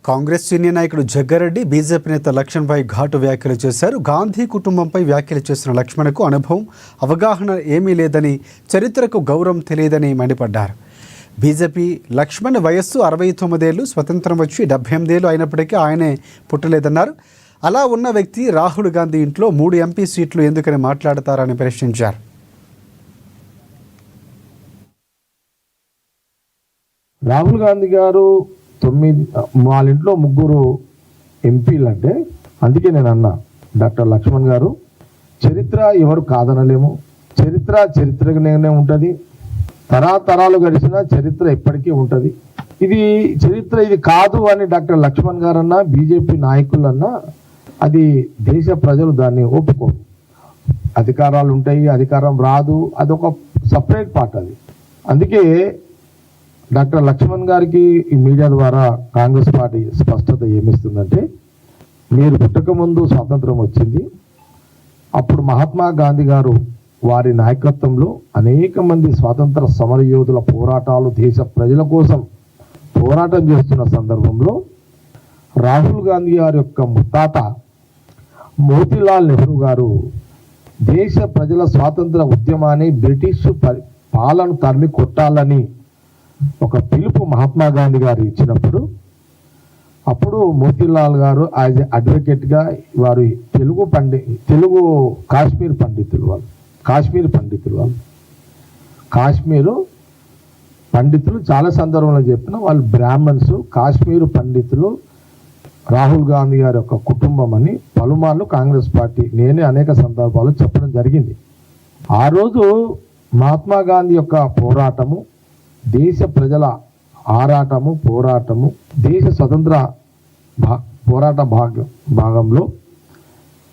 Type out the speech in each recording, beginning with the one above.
Congress senior నాయకుడు Jaggareddy BJP నేత లక్ష్మణ్పై ఘాటు వ్యాఖ్యలు చేశారు. గాంధీ కుటుంబంపై వ్యాఖ్యలు చేసిన లక్ష్మణ్కు అనుభవం, అవగాహన ఏమీ లేదని, చరిత్రకు గౌరవం తెలియదని మండిపడ్డారు. బీజేపీ లక్ష్మణ్ వయస్సు 69 ఏళ్లు, స్వతంత్రం వచ్చి 78 ఏళ్లు అయినప్పటికీ ఆయనే పుట్టలేదన్నారు. అలా ఉన్న వ్యక్తి రాహుల్ గాంధీ ఇంట్లో 3 ఎంపీ సీట్లు ఎందుకని మాట్లాడతారని ప్రశ్నించారు. రాహుల్ గాంధీ గారు వాళ్ళ ఇంట్లో 3 ఎంపీలు అంటే, అందుకే నేను అన్నా డాక్టర్ లక్ష్మణ్ గారు, చరిత్ర ఎవరు కాదనలేము, చరిత్రగానే ఉంటుంది, తరాలు గడిచిన చరిత్ర ఎప్పటికీ ఉంటుంది. ఇది చరిత్ర ఇది కాదు అని డాక్టర్ లక్ష్మణ్ గారు అన్నా, బీజేపీ నాయకులన్నా, అది దేశ ప్రజలు దాన్ని ఒప్పుకోరు. అధికారాలు ఉంటాయి, అధికారం రాదు, అదొక సపరేట్ పార్ట్ అది. అందుకే డాక్టర్ లక్ష్మణ్ గారికి ఈ మీడియా ద్వారా కాంగ్రెస్ పార్టీ స్పష్టత ఏమిస్తుందంటే, మీరు పుట్టకముందు స్వాతంత్రం వచ్చింది, అప్పుడు మహాత్మా గాంధీ గారు వారి నాయకత్వంలో అనేక మంది స్వాతంత్ర సమరయోధుల పోరాటాలు, దేశ ప్రజల కోసం పోరాటం చేస్తున్న సందర్భంలో రాహుల్ గాంధీ గారి యొక్క ముత్తాత మోతీలాల్ నెహ్రూ గారు దేశ ప్రజల స్వాతంత్ర ఉద్యమాన్ని బ్రిటిష్ పాలన తరిమి కొట్టాలని ఒక పిలుపు మహాత్మా గాంధీ గారు ఇచ్చినప్పుడు, అప్పుడు మోతీలాల్ గారు యాజ్ అడ్వకేట్గా వారు తెలుగు కాశ్మీర్ పండితులు చాలా సందర్భంలో చెప్పిన వాళ్ళు బ్రాహ్మణ్స్, కాశ్మీరు పండితులు రాహుల్ గాంధీ గారి యొక్క కుటుంబం అని పలుమార్లు కాంగ్రెస్ పార్టీ నేనే అనేక సందర్భాలు చెప్పడం జరిగింది. ఆ రోజు మహాత్మా గాంధీ యొక్క పోరాటము, దేశ ప్రజల ఆరాటము, పోరాటము, దేశ స్వతంత్ర పోరాట భాగంలో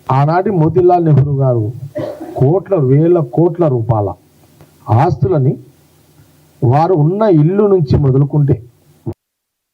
ఆనాటి మోతీలాల్ నెహ్రూ గారు వేల కోట్ల రూపాయల ఆస్తులని వారు ఉన్న ఇల్లు నుంచి మొదలుకుంటే